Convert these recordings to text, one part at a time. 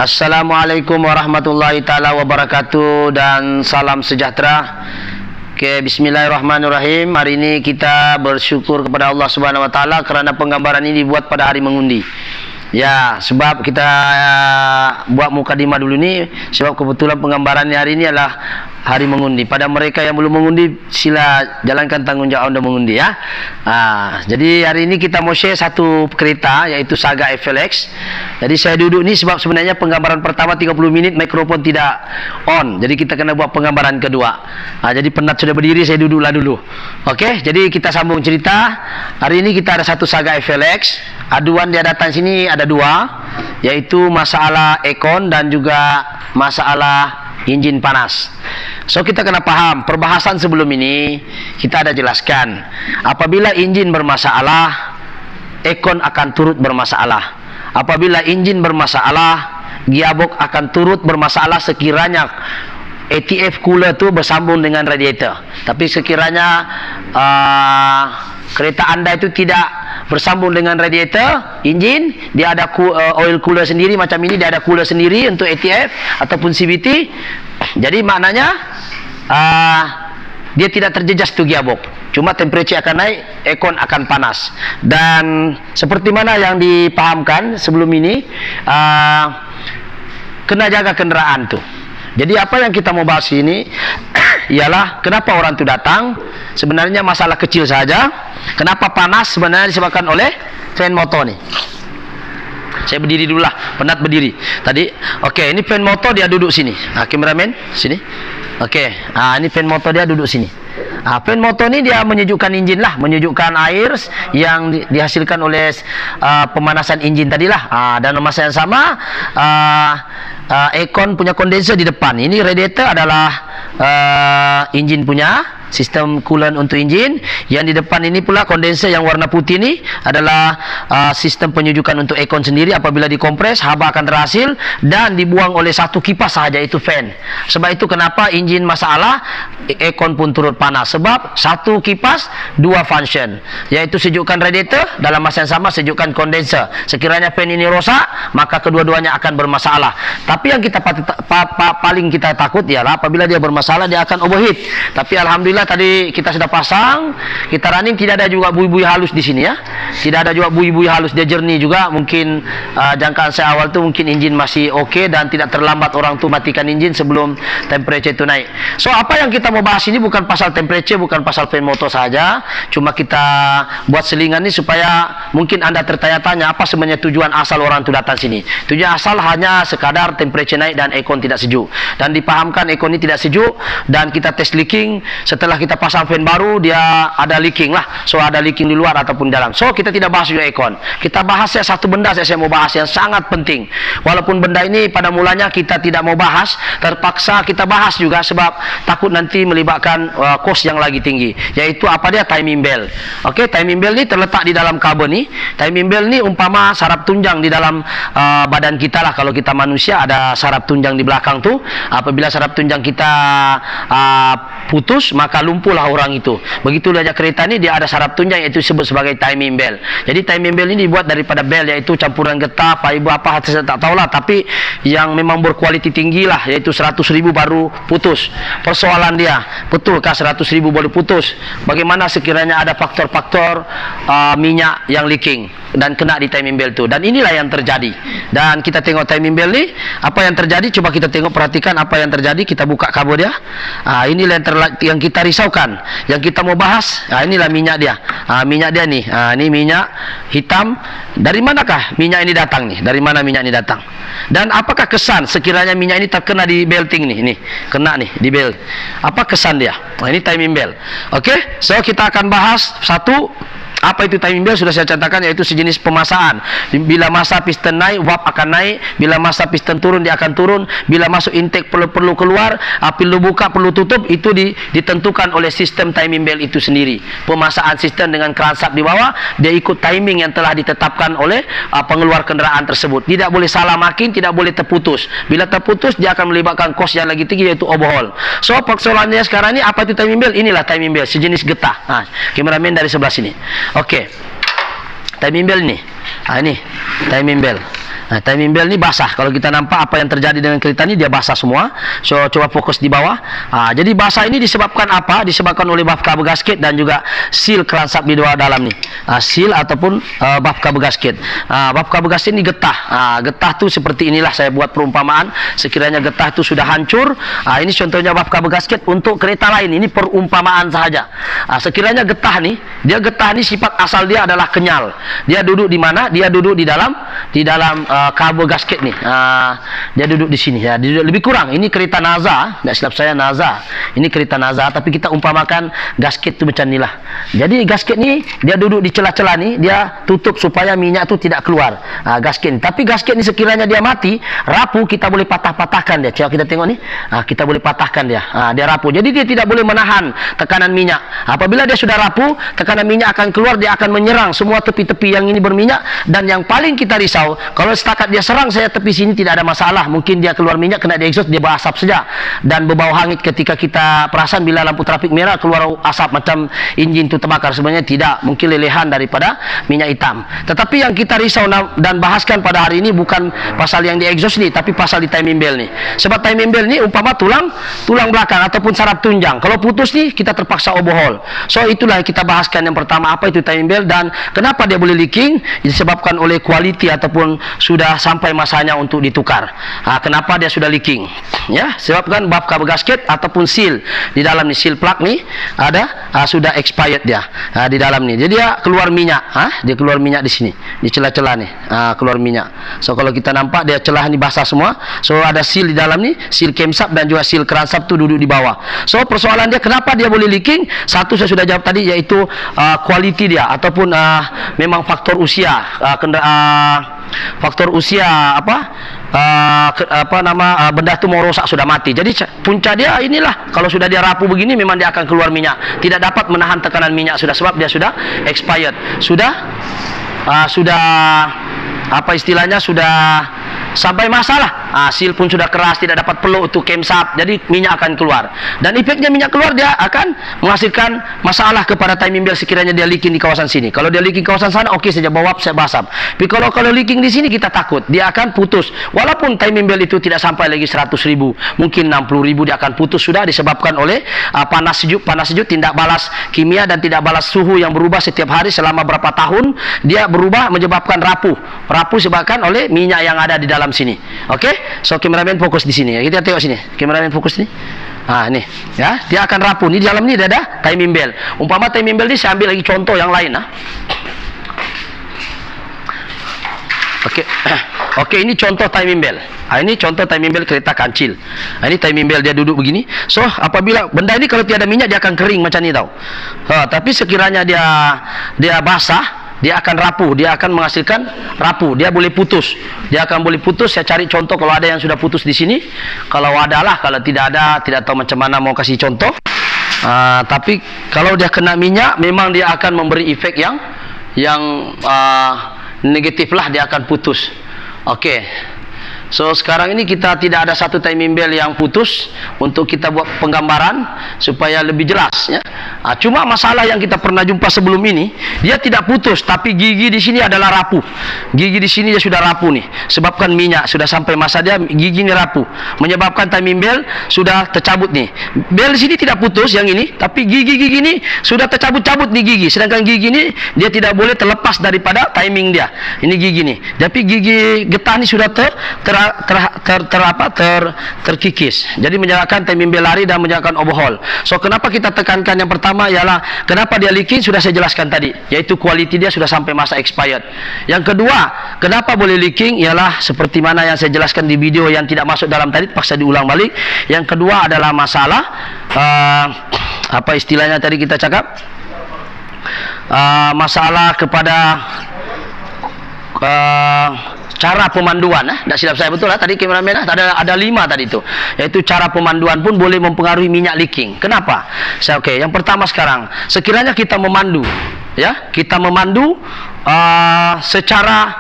Assalamualaikum warahmatullahi taala wabarakatuh dan salam sejahtera. Oke, bismillahirrahmanirrahim. Hari ini kita bersyukur kepada Allah Subhanahu wa taala kerana penggambaran ini dibuat pada hari mengundi. Ya, sebab kita buat mukadimah dulu ni sebab kebetulan penggambarannya hari ini adalah hari mengundi. Pada mereka yang belum mengundi, sila jalankan tanggungjawab anda mengundi ya. Jadi hari ini kita mau share satu kereta iaitu Saga FLX. Jadi saya duduk ni sebab sebenarnya penggambaran pertama 30 minit mikrofon tidak on. Jadi kita kena buat penggambaran kedua. Jadi penat sudah berdiri, saya duduklah dulu. Okey, jadi kita sambung cerita. Hari ini kita ada satu Saga FLX. Aduan dia datang sini ada dua, yaitu masalah aircon dan juga masalah enjin panas. So kita kena faham perbahasan sebelum ini kita ada jelaskan apabila enjin bermasalah, aircon akan turut bermasalah. Apabila enjin bermasalah, gearbox akan turut bermasalah sekiranya ATF cooler tu bersambung dengan radiator. Tapi sekiranya kereta anda itu tidak bersambung dengan radiator, enjin, dia ada oil cooler sendiri macam ini, dia ada cooler sendiri untuk ATF ataupun CVT. Jadi maknanya dia tidak terjejas tu gearbox. Cuma temperature akan naik, aircon akan panas. Dan seperti mana yang dipahamkan sebelum ini, kena jaga kenderaan tu. Jadi apa yang kita mau bahas ini ialah kenapa orang tu datang. Sebenarnya masalah kecil saja. Kenapa panas sebenarnya disebabkan oleh fan motor ni. Saya berdiri dulu lah, penat berdiri tadi. Okey, ini fan motor dia duduk sini. Kameraman sini. Okey, ini fan motor dia duduk sini. Fan motor ni dia menyejukkan enjin lah, menyejukkan air yang dihasilkan oleh pemanasan enjin tadilah. Dan masa yang sama aircon punya kondenser di depan. Ini radiator adalah enjin punya sistem coolant untuk enjin. Yang di depan ini pula kondenser yang warna putih ni adalah sistem penyejukan untuk aircon sendiri. Apabila dikompres, haba akan terhasil dan dibuang oleh satu kipas sahaja, itu fan. Sebab itu kenapa enjin masalah, aircon pun turut panas. Sebab satu kipas, dua function, iaitu sejukkan radiator, dalam masa yang sama sejukkan kondenser. Sekiranya fan ini rosak, maka kedua-duanya akan bermasalah. Tapi yang kita paling kita takut ialah apabila dia bermasalah, dia akan overheat. Tapi alhamdulillah tadi kita sudah pasang, kita running, tidak ada juga bui-bui halus di sini ya. Tidak ada juga bui-bui halus, dia jernih juga. Mungkin jangkaan saya awal tu mungkin enjin masih okey dan tidak terlambat orang tu matikan enjin sebelum temperature itu naik. So apa yang kita mau bahas ini bukan pasal temperature, bukan pasal fan motor saja. Cuma kita buat selingan ni supaya mungkin anda tertanya-tanya apa sebenarnya tujuan asal orang tu datang sini. Tujuan asal hanya sekadar temperature naik dan aircon tidak sejuk. Dan dipahamkan aircon ini tidak sejuk dan kita test leaking. Setelah kita pasang fan baru, dia ada leaking lah. So ada leaking di luar ataupun dalam. So kita tidak bahas juga aircon. Kita bahas satu benda saya mau bahas yang sangat penting. Walaupun benda ini pada mulanya kita tidak mau bahas, terpaksa kita bahas juga sebab takut nanti melibatkan kos yang lagi tinggi. Yaitu apa dia? Timing bell. Okey, timing bell ni terletak di dalam kabel ni. Timing bell ni umpama saraf tunjang di dalam badan kita lah. Kalau kita manusia ada saraf tunjang di belakang tu. Apabila saraf tunjang kita putus, maka lumpuhlah orang itu. Begitu saja kereta ni dia ada saraf tunjang, iaitu disebut sebagai timing bell. Jadi timing bell ini dibuat daripada bell, iaitu campuran getah, fiber apa saya tak tahulah, tapi yang memang berkualiti tinggi lah, iaitu 100,000 baru putus. Persoalan dia, betulkah 100,000 boleh putus? Bagaimana sekiranya ada faktor-faktor minyak yang leaking dan kena di timing bell tu? Dan inilah yang terjadi. Dan kita tengok timing bell ni, apa yang terjadi? Coba kita tengok, perhatikan apa yang terjadi. Kita buka kabel dia. Inilah yang kita risaukan, yang kita mau bahas. Inilah minyak dia. Minyak dia ni. Ini minyak hitam. Dari manakah minyak ini datang ni? Dari mana minyak ini datang? Dan apakah kesan sekiranya minyak ini terkena di belting ni? Ini kena ni di belt. Apa kesan dia? Ini timing bell. Okey, so kita akan bahas satu. Apa itu timing bell? Sudah saya catatkan, yaitu sejenis pemasaan. Bila masa piston naik, valve akan naik. Bila masa piston turun, dia akan turun. Bila masuk intake perlu keluar, perlu buka, perlu tutup, itu ditentukan oleh sistem timing bell itu sendiri. Pemasaan sistem dengan crankshaft di bawah, dia ikut timing yang telah ditetapkan oleh pengeluar kenderaan tersebut. Tidak boleh salah makin, tidak boleh terputus. Bila terputus, dia akan melibatkan kos yang lagi tinggi, yaitu overhaul. So persoalannya sekarang ni, apa itu timing bell? Inilah timing bell, sejenis getah. Kameramen dari sebelah sini. Okey, timing bell ni Ini timing belt. Nah, timing belt ini basah. Kalau kita nampak apa yang terjadi dengan kereta ini, dia basah semua. So, coba fokus di bawah. Jadi basah ini disebabkan apa? Disebabkan oleh baf cover gasket dan juga seal crankshaft di bawah dalam nih. Seal ataupun baf cover gasket. Baf cover gasket ini getah. Getah tuh seperti inilah saya buat perumpamaan. Sekiranya getah itu sudah hancur, ini contohnya baf cover gasket untuk kereta lain. Ini perumpamaan saja. Sekiranya getah nih, getah ini sifat asal dia adalah kenyal. Dia duduk di mana? Dia duduk di dalam cover gasket nih. Dia duduk di sini ya. Dia duduk lebih kurang. Ini kereta Naza, tidak silap saya Naza. Ini kereta Naza, tapi kita umpamakan gasket itu macam inilah. Jadi gasket ni dia duduk di celah-celah ni, dia tutup supaya minyak tu tidak keluar. Gasket ni. Tapi gasket ni sekiranya dia mati, rapuh, kita boleh patah-patahkan dia. Coba kita tengok ni. Kita boleh patahkan dia. Dia rapuh. Jadi dia tidak boleh menahan tekanan minyak. Apabila dia sudah rapuh, tekanan minyak akan keluar, dia akan menyerang semua tepi-tepi yang ini berminyak. Dan yang paling kita risau, kalau setakat dia serang saya tepi sini tidak ada masalah. Mungkin dia keluar minyak kena di exhaust, dia berasap saja dan berbau hangit ketika kita perasan bila lampu trafik merah keluar asap macam enjin itu terbakar. Sebenarnya tidak, mungkin lelehan daripada minyak hitam. Tetapi yang kita risau dan bahaskan pada hari ini bukan pasal yang di exhaust ni, tapi pasal di timing belt ni. Sebab timing belt ni umpama tulang belakang ataupun saraf tunjang, kalau putus ni kita terpaksa overhaul. So itulah yang kita bahaskan yang pertama, apa itu timing belt dan kenapa dia boleh leaking. Disebabkan oleh quality ataupun sudah sampai masanya untuk ditukar. Kenapa dia sudah leaking? Ya, sebabkan baf cover gasket ataupun seal di dalam ni, seal plug ni ada sudah expired dia di dalam ni. Jadi dia keluar minyak. Dia keluar minyak di sini, di celah-celah ni. Keluar minyak. So kalau kita nampak dia celah ni basah semua. So ada seal di dalam ni, seal camshaft dan juga seal crankshaft tu duduk di bawah. So persoalan dia kenapa dia boleh leaking? Satu saya sudah jawab tadi, iaitu quality dia ataupun memang faktor usia. Faktor usia benda tu mau rosak, sudah mati. Jadi punca dia inilah, kalau sudah dia rapuh begini memang dia akan keluar minyak, tidak dapat menahan tekanan minyak sudah, sebab dia sudah expired, sudah apa istilahnya, sudah sampai masalah. Seal pun sudah keras, tidak dapat peluk untuk camshaft, jadi minyak akan keluar. Dan efeknya minyak keluar, dia akan menghasilkan masalah kepada timing belt sekiranya dia leaking di kawasan sini. Kalau dia leaking kawasan sana, okey saja, bawa saya basap. Tapi kalau leaking di sini, kita takut dia akan putus. Walaupun timing belt itu tidak sampai lagi 100.000, mungkin 60.000 dia akan putus sudah, disebabkan oleh panas sejuk, tindak balas kimia dan tidak balas suhu yang berubah setiap hari selama berapa tahun, dia berubah menyebabkan rapuh disebabkan oleh minyak yang ada di dalam sini. Okey, so kameramen fokus di sini. Kita tengok sini, kameramen fokus ni. Ini ya, dia akan rapuh. Ni di dalam ni dia ada timing belt. Umpama timing belt ni, saya ambil lagi contoh yang lain. Okey, ini contoh timing belt. Ini contoh timing belt kereta kancil. Ini timing belt dia duduk begini. So apabila benda ini kalau tiada minyak, dia akan kering macam ni tau. Tapi sekiranya dia basah, dia akan rapuh, dia akan menghasilkan rapuh, dia boleh putus. Dia akan boleh putus. Saya cari contoh kalau ada yang sudah putus di sini. Kalau ada lah, kalau tidak ada, tidak tahu macam mana mau kasih contoh. Tapi kalau dia kena minyak, memang dia akan memberi efek yang negatif lah, dia akan putus. Okey. So sekarang ini kita tidak ada satu timing belt yang putus, untuk kita buat penggambaran supaya lebih jelas ya. Cuma masalah yang kita pernah jumpa sebelum ini, dia tidak putus tapi gigi di sini adalah rapuh. Gigi di sini dia sudah rapuh nih, sebabkan minyak sudah sampai masa dia, gigi ini rapuh, menyebabkan timing belt sudah tercabut nih. Belt di sini tidak putus yang ini, tapi gigi-gigi ini sudah tercabut-cabut di gigi. Sedangkan gigi ini dia tidak boleh terlepas daripada timing dia. Ini gigi nih. Tapi gigi getah ini sudah terkikis. Jadi menyebabkan timing belt lari dan menyebabkan overhaul. So kenapa kita tekankan yang pertama ialah kenapa dia leaking, sudah saya jelaskan tadi, yaitu quality dia sudah sampai masa expired. Yang kedua, kenapa boleh leaking ialah seperti mana yang saya jelaskan di video yang tidak masuk dalam tadi, paksa diulang balik. Yang kedua adalah masalah apa istilahnya tadi kita cakap, masalah kepada cara pemanduan. Tak silap saya, betul lah tadi kameramen, ada 5 tadi tu, yaitu cara pemanduan pun boleh mempengaruhi minyak leaking. Kenapa? Yang pertama sekarang, sekiranya kita memandu ya, kita memandu secara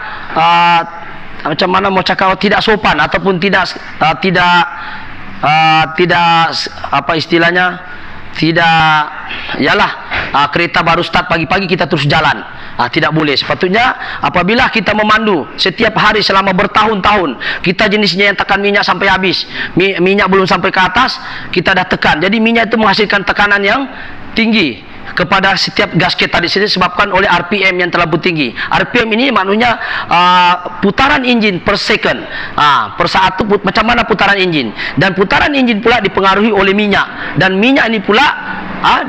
macam mana mau cakap, tidak sopan ataupun tidak apa istilahnya, tidak, ialah kereta baru start pagi-pagi kita terus jalan. Tidak boleh. Sepatutnya apabila kita memandu setiap hari selama bertahun-tahun, kita jenisnya yang tekan minyak sampai habis, minyak belum sampai ke atas, kita dah tekan. Jadi minyak itu menghasilkan tekanan yang tinggi kepada setiap gasket tadi, disebabkan oleh RPM yang terlalu tinggi. RPM ini maknanya putaran enjin per second, per saat itu macam mana putaran enjin, dan putaran enjin pula dipengaruhi oleh minyak, dan minyak ini pula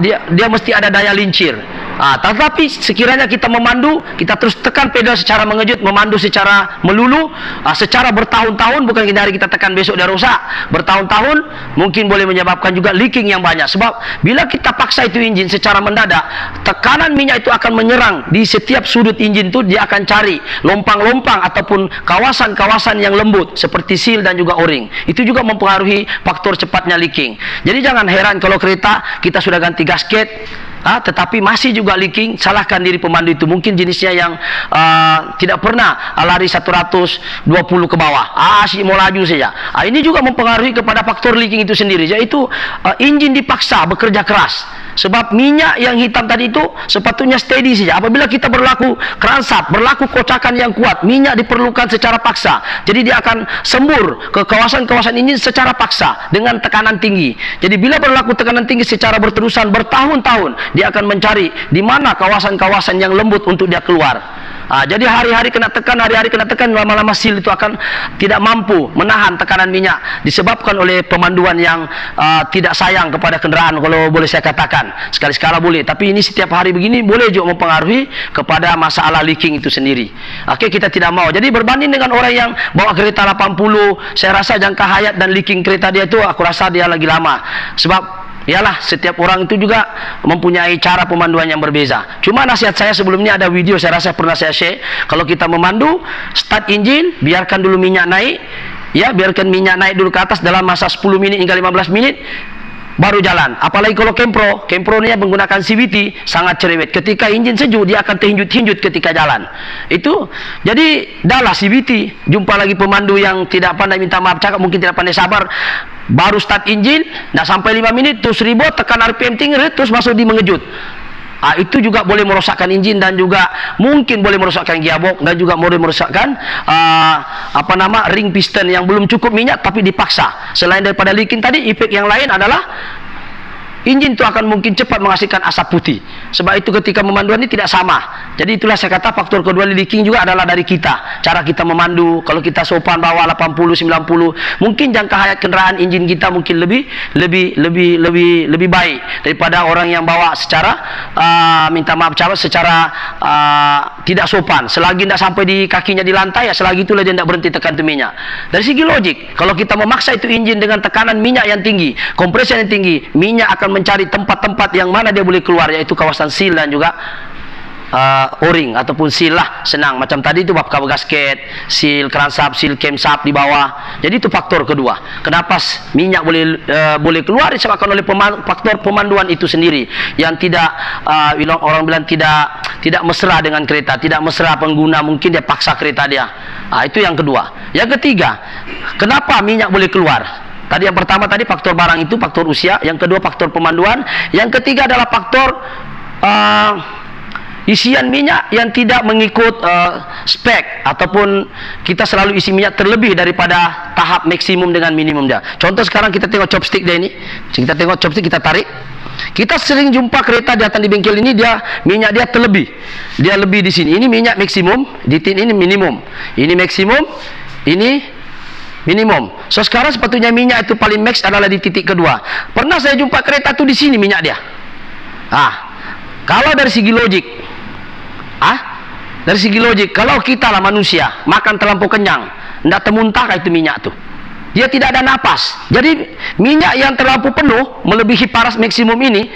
dia mesti ada daya lincir. Tetapi sekiranya kita memandu, kita terus tekan pedal secara mengejut, memandu secara melulu, secara bertahun-tahun, bukan hari kita tekan besok dia rusak, bertahun-tahun, mungkin boleh menyebabkan juga leaking yang banyak. Sebab bila kita paksa itu enjin secara mendadak, tekanan minyak itu akan menyerang di setiap sudut enjin itu. Dia akan cari lompang-lompang ataupun kawasan-kawasan yang lembut seperti seal dan juga o-ring. Itu juga mempengaruhi faktor cepatnya leaking. Jadi jangan heran kalau kereta kita sudah ganti gasket, tetapi masih juga leaking. Salahkan diri pemandu itu, mungkin jenisnya yang tidak pernah lari 120 ke bawah, asyik mau laju saja. Ini juga mempengaruhi kepada faktor leaking itu sendiri, yaitu enjin dipaksa bekerja keras. Sebab minyak yang hitam tadi itu sepatutnya steady saja. Apabila kita berlaku crankshaft, berlaku kocakan yang kuat, minyak diperlukan secara paksa. Jadi dia akan sembur ke kawasan-kawasan enjin secara paksa dengan tekanan tinggi. Jadi bila berlaku tekanan tinggi secara berterusan bertahun-tahun, dia akan mencari di mana kawasan-kawasan yang lembut untuk dia keluar. Jadi hari-hari kena tekan, lama-lama seal itu akan tidak mampu menahan tekanan minyak, disebabkan oleh pemanduan yang tidak sayang kepada kendaraan, kalau boleh saya katakan. Sekali-sekala boleh, tapi ini setiap hari begini boleh juga mempengaruhi kepada masalah leaking itu sendiri. Oke, kita tidak mau. Jadi berbanding dengan orang yang bawa kereta 80, saya rasa jangka hayat dan leaking kereta dia itu, aku rasa dia lagi lama. Sebab ialah setiap orang itu juga mempunyai cara pemanduan yang berbeza. Cuma nasihat saya sebelumnya, ada video saya rasa pernah saya share. Kalau kita memandu, start engine, biarkan dulu minyak naik, biarkan minyak naik dulu ke atas dalam masa 10 menit hingga 15 menit, baru jalan. Apalagi kalau Kempro ini menggunakan CVT, sangat cerewet. Ketika engine sejuk, dia akan terhinjut-hinjut ketika jalan. Itu jadi dahlah CVT. Jumpa lagi pemandu yang tidak pandai, minta maaf cakap, mungkin tidak pandai sabar, baru start engine, dah sampai 5 menit terus ribut, tekan RPM tinggi, terus masuk di mengejut. Itu juga boleh merosakkan engine, dan juga mungkin boleh merosakkan gearbox, dan juga boleh merosakkan ring piston yang belum cukup minyak tapi dipaksa. Selain daripada leaking tadi, efek yang lain adalah engine itu akan mungkin cepat menghasilkan asap putih. Sebab itu ketika memanduan ini tidak sama. Jadi itulah saya kata faktor kedua leaking juga adalah dari kita, cara kita memandu. Kalau kita sopan bawa 80, 90, mungkin jangka hayat kendaraan engine kita mungkin lebih baik daripada orang yang bawa secara minta maaf secara tidak sopan. Selagi tidak sampai di kakinya di lantai, selagi itulah dia tidak berhenti tekan tu minyak. Dari segi logik, kalau kita memaksa itu engine dengan tekanan minyak yang tinggi, kompresi yang tinggi, minyak akan mencari tempat-tempat yang mana dia boleh keluar, yaitu kawasan seal dan juga o-ring ataupun seal lah, senang. Macam tadi itu bab kabel gasket, seal crankshaft, seal camshaft di bawah. Jadi itu faktor kedua. Kenapa minyak boleh keluar, disebabkan oleh faktor pemanduan itu sendiri yang tidak orang bilang tidak mesra dengan kereta, tidak mesra pengguna, mungkin dia paksa kereta dia. Itu yang kedua. Yang ketiga, kenapa minyak boleh keluar? Tadi yang pertama tadi faktor barang itu, faktor usia. Yang kedua faktor pemanduan. Yang ketiga adalah faktor isian minyak yang tidak mengikut spek, ataupun kita selalu isi minyak terlebih daripada tahap maksimum dengan minimum dia. Contoh sekarang kita tengok chopstick dia ini. Kita tengok chopstick, kita tarik. Kita sering jumpa kereta datang di bengkel ini, minyak dia terlebih. Dia lebih di sini. Ini minyak maksimum, di tin ini minimum. Ini maksimum, ini minimum. So sekarang sepatutnya minyak itu paling max adalah di titik kedua. Pernah saya jumpa kereta itu di sini minyak dia. Kalau dari segi logik, kalau kita lah manusia makan terlampau kenyang, tidak termuntahkah itu minyak tuh? Dia tidak ada napas. Jadi minyak yang terlampau penuh melebihi paras maksimum ini,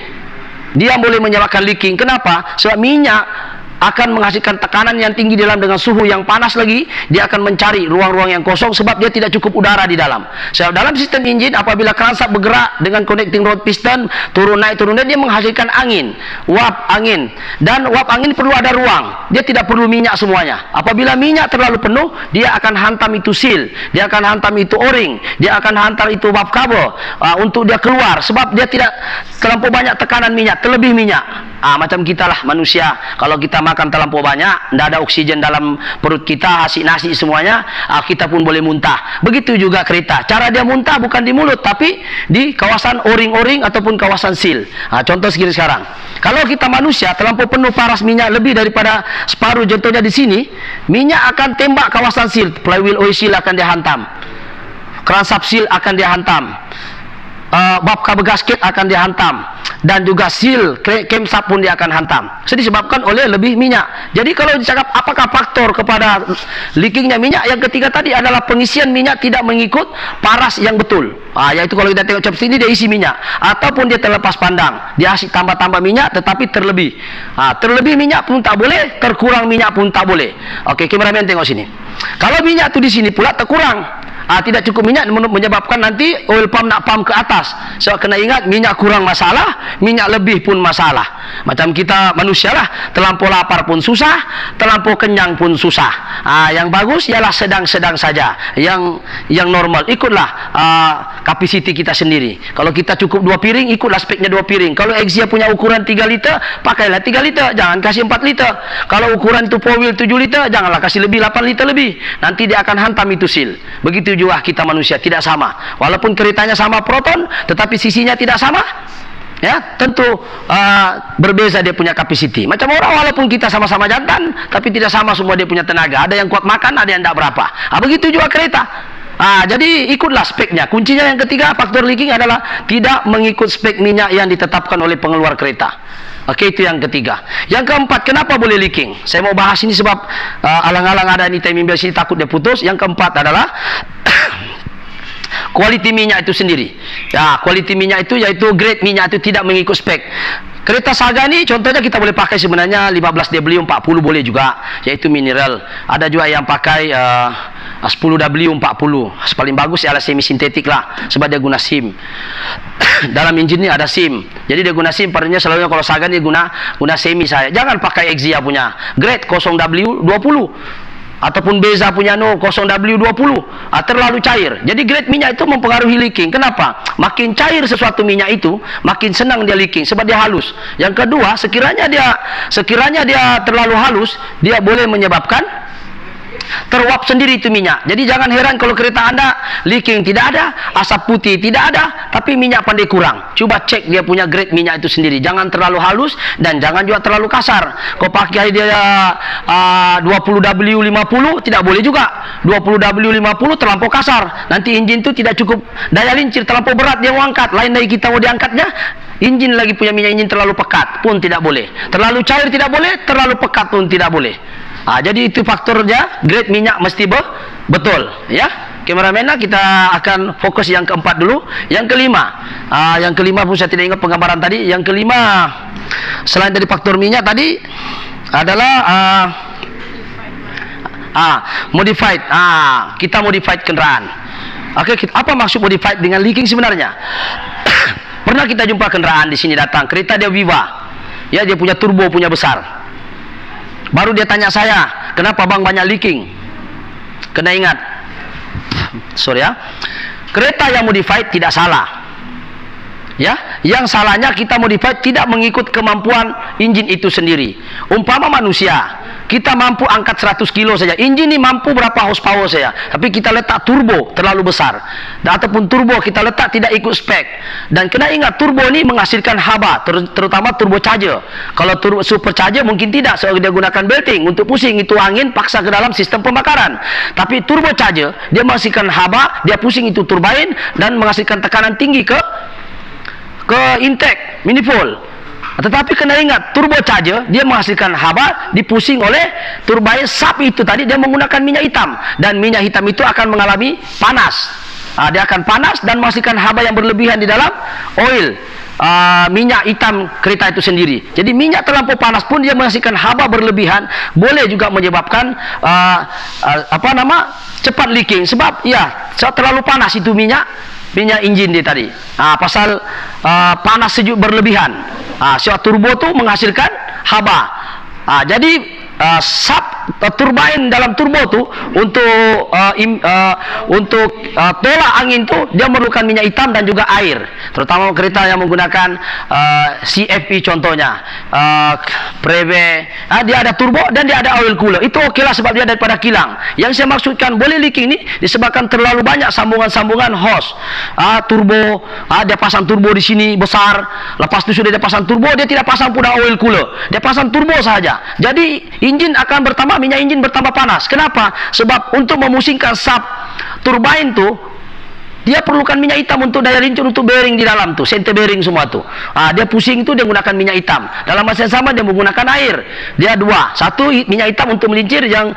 dia boleh menyebabkan leaking. Kenapa? Sebab minyak akan menghasilkan tekanan yang tinggi dalam dengan suhu yang panas lagi, dia akan mencari ruang-ruang yang kosong sebab dia tidak cukup udara di dalam. Sebab dalam sistem engine, apabila crankshaft bergerak dengan connecting rod piston turun naik, dia menghasilkan angin, uap angin, dan uap angin perlu ada ruang, dia tidak perlu minyak semuanya. Apabila minyak terlalu penuh, dia akan hantam itu seal, dia akan hantam itu o-ring, dia akan hantar itu bab kabel untuk dia keluar, sebab dia tidak terlampau banyak tekanan minyak, terlebih minyak. Macam kita lah manusia, kalau kita makan terlampau banyak, tidak ada oksigen dalam perut kita, hasil nasi semuanya, kita pun boleh muntah. Begitu juga kereta, cara dia muntah bukan di mulut, tapi di kawasan o-ring ataupun kawasan sil. Contoh sekarang, kalau kita manusia terlampau penuh paras minyak lebih daripada separuh, contohnya di sini, minyak akan tembak kawasan sil, flywheel oil seal akan dihantam, crankshaft seal akan dihantam, bab kabel gasket akan dihantam, dan juga seal camshaft pun dia akan hantam. Disebabkan oleh lebih minyak. Jadi kalau dicakap apakah faktor kepada leakingnya minyak, yang ketiga tadi adalah pengisian minyak tidak mengikut paras yang betul. Yaitu kalau kita tengok cap sini, dia isi minyak, ataupun dia terlepas pandang, dia asyik tambah-tambah minyak tetapi terlebih. Terlebih minyak pun tak boleh, terkurang minyak pun tak boleh. Oke, kameramen tengok sini. Kalau minyak tu di sini pula terkurang, tidak cukup minyak, menyebabkan nanti oil pump nak pump ke atas. So kena ingat, minyak kurang masalah, minyak lebih pun masalah. Macam kita manusia lah, terlampau lapar pun susah, terlampau kenyang pun susah. Yang bagus ialah sedang-sedang saja, yang normal. Ikutlah kapasiti kita sendiri. Kalau kita cukup 2 piring, ikutlah speknya 2 piring. Kalau Exia punya ukuran 3 liter, pakailah 3 liter, jangan kasih 4 liter. Kalau ukuran tu 4 wheel 7 liter, janganlah kasih lebih 8 liter lebih. Nanti dia akan hantam itu seal. Begitu juga kita manusia, tidak sama. Walaupun keretanya sama proton, tetapi sisinya tidak sama, ya tentu berbeza dia punya kapasiti. Macam orang, walaupun kita sama-sama jantan, tapi tidak sama semua dia punya tenaga. Ada yang kuat makan, ada yang tidak berapa. Begitu juga kereta. Jadi ikutlah speknya. Kuncinya yang ketiga, faktor leaking adalah tidak mengikut spek minyak yang ditetapkan oleh pengeluar kereta. Oke, itu yang ketiga. Yang keempat, kenapa boleh leaking? Saya mau bahas ini sebab alang-alang ada ini time sini takut dia putus. Yang keempat adalah kualiti minyak itu sendiri. Kualiti minyak itu yaitu grade minyak itu tidak mengikut spek. Kereta Saga ni contohnya kita boleh pakai sebenarnya 15W40 boleh juga, yaitu mineral. Ada juga yang pakai 10W40. Paling bagus ialah semi sintetik lah, sebab dia guna SIM. Dalam enjin ni ada SIM. Jadi dia guna SIM, padanya selalunya kalau Saga ni guna semi saya. Jangan pakai Exia punya grade 0W20. Ataupun Beza punya 0W20, terlalu cair. Jadi grade minyak itu mempengaruhi leaking. Kenapa? Makin cair sesuatu minyak itu, makin senang dia leaking sebab dia halus. Yang kedua, sekiranya dia terlalu halus, dia boleh menyebabkan teruap sendiri itu minyak. Jadi jangan heran kalau kereta Anda leaking tidak ada, asap putih tidak ada, tapi minyak pandai kurang. Coba cek dia punya grade minyak itu sendiri. Jangan terlalu halus dan jangan juga terlalu kasar. Kau pakai dia 20W50 tidak boleh juga. 20W50 terlampau kasar, nanti enjin itu tidak cukup daya lincir, terlampau berat dia mau angkat. Lain dari kita mau diangkatnya, enjin lagi punya minyak enjin terlalu pekat pun tidak boleh. Terlalu cair tidak boleh, terlalu pekat pun tidak boleh. Jadi itu faktornya, grade minyak mesti betul, ya. Kameramen, kita akan fokus yang keempat dulu. Yang kelima pun saya tidak ingat penggambaran tadi. Yang kelima, selain dari faktor minyak tadi adalah modified. Kita modified kendaraan. Apa maksud modified dengan leaking sebenarnya? Pernah kita jumpa kendaraan di sini datang, kereta dia Viva, ya, dia punya turbo punya besar. Baru dia tanya saya, kenapa bang banyak leaking? Kena ingat, kereta yang modified tidak salah, ya. Yang salahnya kita modified tidak mengikut kemampuan enjin itu sendiri. Umpama manusia, kita mampu angkat 100 kilo saja, enjin ini mampu berapa horsepower saja, tapi kita letak turbo terlalu besar, ataupun turbo kita letak tidak ikut spek. Dan kena ingat, turbo ini menghasilkan haba, terutama turbo charger. Kalau super charger mungkin tidak, sebab dia gunakan belting untuk pusing itu angin paksa ke dalam sistem pembakaran. Tapi turbo charger dia menghasilkan haba, dia pusing itu turbine dan menghasilkan tekanan tinggi ke intake manifold. Tetapi kena ingat, turbo charger dia menghasilkan haba, dipusing oleh turbine sub itu tadi, dia menggunakan minyak hitam, dan minyak hitam itu akan mengalami panas. Dia akan panas dan menghasilkan haba yang berlebihan di dalam oil minyak hitam kereta itu sendiri. Jadi minyak terlampau panas pun dia menghasilkan haba berlebihan, boleh juga menyebabkan cepat leaking. Sebab terlalu panas itu minyak enjin dia tadi. Pasal panas sejuk berlebihan. Turbo tu menghasilkan haba. Jadi sub turbin dalam turbo tu untuk tolak angin tu dia memerlukan minyak hitam dan juga air, terutama kereta yang menggunakan CFE contohnya, Preve, dia ada turbo dan dia ada oil cooler. Itu okeylah sebab dia daripada kilang. Yang saya maksudkan boleh leaking ni disebabkan terlalu banyak sambungan-sambungan hose. Turbo, dia pasang turbo di sini besar, lepas tu sudah dia pasang turbo, dia tidak pasang pula oil cooler, dia pasang turbo saja. Jadi enjin akan bertambah, minyak enjin bertambah panas. Kenapa? Sebab untuk memusingkan sub turbine tu dia perlukan minyak hitam untuk daya lincur, untuk bearing di dalam tu, center bearing semua tu. Dia pusing tu dia gunakan minyak hitam. Dalam masa yang sama dia menggunakan air. Dia dua. Satu minyak hitam untuk melincir, yang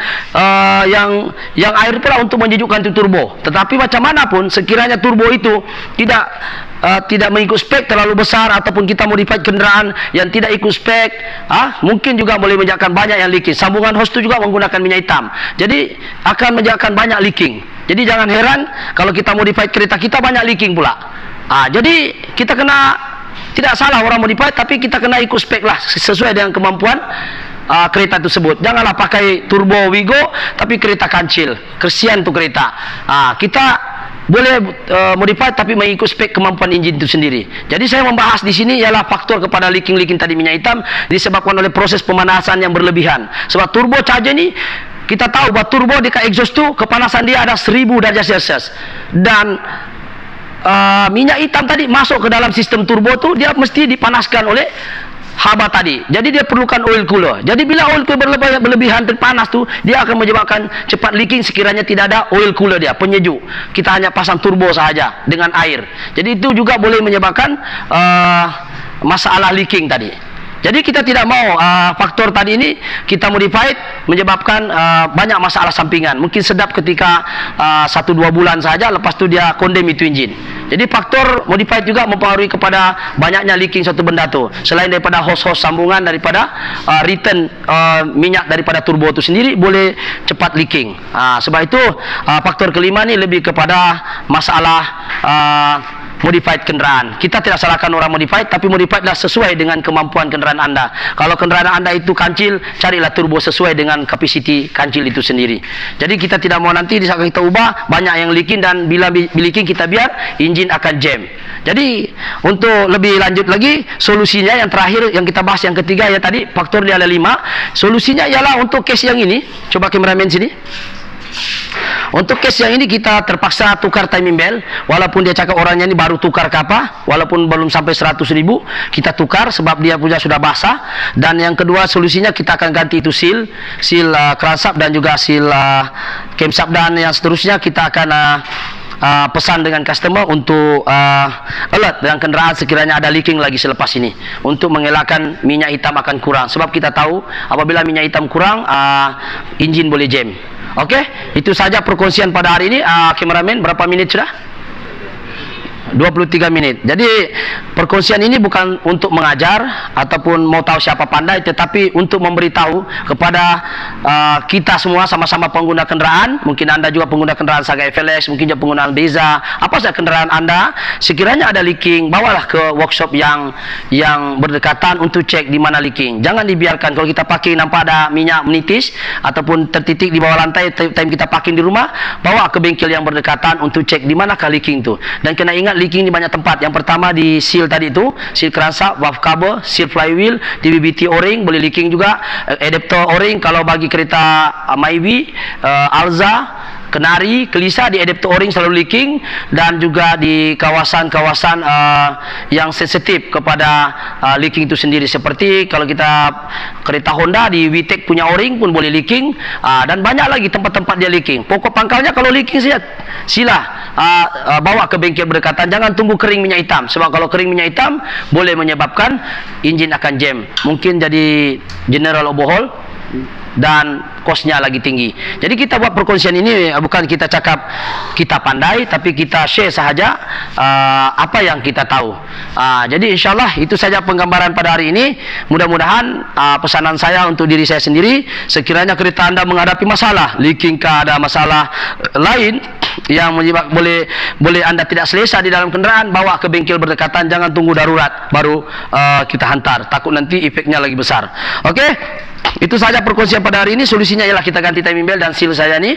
air pula untuk menyejukkan tu turbo. Tetapi macam mana pun sekiranya turbo itu tidak mengikut spek terlalu besar, ataupun kita modify kenderaan yang tidak ikut spek, mungkin juga boleh menyebabkan banyak yang leaking. Sambungan hose tu juga menggunakan minyak hitam. Jadi akan menyebabkan banyak leaking. Jadi jangan heran kalau kita modify kereta kita banyak leaking pula. Jadi kita kena, tidak salah orang modify, tapi kita kena ikut spek lah, sesuai dengan kemampuan kereta tersebut. Janganlah pakai turbo Wigo tapi kereta kancil, kesian tu kereta. Kita boleh modify tapi mengikut spek kemampuan enjin itu sendiri. Jadi saya membahas di sini ialah faktor kepada leaking tadi minyak hitam disebabkan oleh proses pemanasan yang berlebihan. Sebab turbo charger ni kita tahu bahawa turbo dekat exhaust tu kepanasan dia ada 1000 darjah Celsius, dan minyak hitam tadi masuk ke dalam sistem turbo tu dia mesti dipanaskan oleh haba tadi. Jadi dia perlukan oil cooler. Jadi bila oil cooler berlebihan terpanas tu, dia akan menyebabkan cepat leaking sekiranya tidak ada oil cooler dia, penyejuk. Kita hanya pasang turbo sahaja dengan air. Jadi itu juga boleh menyebabkan masalah leaking tadi. Jadi kita tidak mau faktor tadi ini kita modified menyebabkan banyak masalah sampingan. Mungkin sedap ketika 1-2 bulan saja, lepas tu dia condemn itu enjin. Jadi faktor modified juga mempengaruhi kepada banyaknya leaking suatu benda tu. Selain daripada hose-hose sambungan daripada return minyak daripada turbo itu sendiri boleh cepat leaking. Sebab itu faktor kelima ni lebih kepada masalah modified kenderaan. Kita tidak salahkan orang modified, tapi modified dah sesuai dengan kemampuan kenderaan anda. Kalau kenderaan anda itu kancil, carilah turbo sesuai dengan kapasiti kancil itu sendiri. Jadi kita tidak mau nanti di saat kita ubah banyak yang leaking, dan bila leaking kita biar enjin akan jam. Jadi untuk lebih lanjut lagi, solusinya yang terakhir yang kita bahas, yang ketiga ya tadi, faktor dia ada 5. Solusinya ialah untuk case yang ini, coba kameramen sini. Untuk case yang ini kita terpaksa tukar timing belt, walaupun dia cakap orangnya ini baru tukar ke apa, walaupun belum sampai 100.000 kita tukar sebab dia punya sudah basah. Dan yang kedua solusinya kita akan ganti itu seal crankshaft dan juga seal camshaft, dan yang seterusnya kita akan pesan dengan customer untuk alert dengan kenderaan sekiranya ada leaking lagi selepas ini, untuk mengelakkan minyak hitam akan kurang. Sebab kita tahu apabila minyak hitam kurang, enjin boleh jam. Okey, itu saja perkongsian pada hari ini. Kameramen, berapa minit sudah? 23 menit. Jadi perkongsian ini bukan untuk mengajar ataupun mau tahu siapa pandai, tetapi untuk memberitahu kepada kita semua sama-sama pengguna kenderaan. Mungkin anda juga pengguna kenderaan Saga FLX, mungkin juga pengguna Beza. Apa saja kenderaan anda, sekiranya ada leaking, bawalah ke workshop yang berdekatan untuk cek di mana leaking. Jangan dibiarkan. Kalau kita parking nampak ada minyak menitis ataupun tertitik di bawah lantai time kita parking di rumah, bawa ke bengkel yang berdekatan untuk cek di manakah leaking tu. Dan kena ingat leaking di banyak tempat. Yang pertama di seal tadi itu, seal crankshaft, valve cover, seal flywheel, di BBT o-ring boleh leaking juga, adapter o-ring kalau bagi kereta Myvi, Alza, Kenari, Kelisa, di adapter o-ring selalu leaking. Dan juga di kawasan-kawasan yang sensitif kepada leaking itu sendiri, seperti kalau kita kereta Honda di VTEC punya o-ring pun boleh leaking, dan banyak lagi tempat-tempat dia leaking. Pokok pangkalnya kalau leaking sila bawa ke bengkel berdekatan. Jangan tunggu kering minyak hitam, sebab kalau kering minyak hitam boleh menyebabkan enjin akan jam, mungkin jadi general overhaul dan kosnya lagi tinggi. Jadi kita buat perkongsian ini bukan kita cakap kita pandai, tapi kita share sahaja apa yang kita tahu. Jadi insyaAllah itu saja penggambaran pada hari ini. Mudah-mudahan pesanan saya untuk diri saya sendiri, sekiranya kereta anda menghadapi masalah leaking ke ada masalah lain yang menyebabkan boleh anda tidak selesa di dalam kenderaan, bawa ke bengkel berdekatan. Jangan tunggu darurat baru kita hantar, takut nanti efeknya lagi besar. Okey. Itu saja perkongsian pada hari ini. Solusinya ialah kita ganti timing belt dan seal saya ni,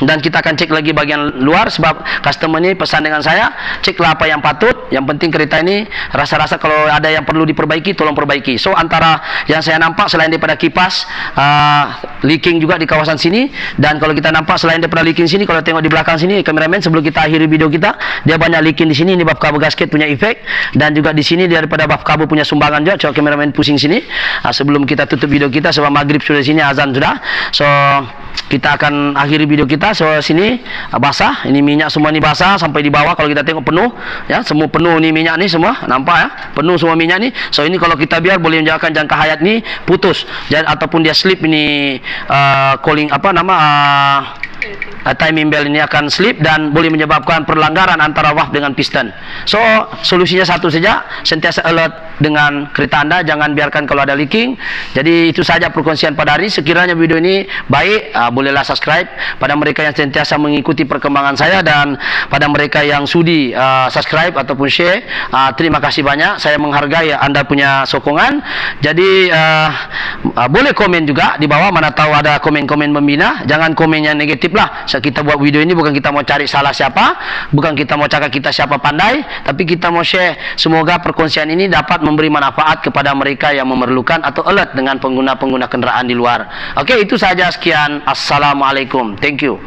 dan kita akan cek lagi bagian luar sebab customer ni pesan dengan saya, ceklah apa yang patut. Yang penting kereta ini rasa-rasa kalau ada yang perlu diperbaiki, tolong perbaiki. So antara yang saya nampak selain daripada kipas leaking juga di kawasan sini, dan kalau kita nampak selain daripada leaking sini, kalau tengok di belakang sini kameramen, sebelum kita akhiri video kita, dia banyak leaking di sini. Ini bab kabel gasket punya efek, dan juga di sini daripada bab kabel punya sumbangan juga. Coba kameramen pusing sini sebelum kita tutup video kita sebab maghrib sudah sini, azan sudah. So kita akan akhiri video kita. So sini basah, ini minyak semua ni basah sampai di bawah. Kalau kita tengok penuh ya, semua penuh ni minyak ni semua, nampak ya, penuh semua minyak ni. So ini kalau kita biar boleh menjadikan jangka hayat ni putus, dan ataupun dia slip ini calling apa nama timing belt ini akan slip dan boleh menyebabkan perlanggaran antara valve dengan piston. So solusinya satu saja, sentiasa alert dengan kereta anda, jangan biarkan kalau ada leaking. Jadi itu saja perkongsian pada hari ini. Sekiranya video ini baik, bolehlah subscribe. Pada mereka yang sentiasa mengikuti perkembangan saya, dan pada mereka yang sudi subscribe ataupun share, terima kasih banyak. Saya menghargai anda punya sokongan. Jadi boleh komen juga di bawah, mana tahu ada komen-komen membina. Jangan komen yang negatif lah. So, kita buat video ini bukan kita mau cari salah siapa, bukan kita mau cakap kita siapa pandai, tapi kita mau share. Semoga perkongsian ini dapat memberi manfaat kepada mereka yang memerlukan atau alert dengan pengguna-pengguna kenderaan di luar. Oke, itu saja, sekian. Assalamualaikum. Thank you.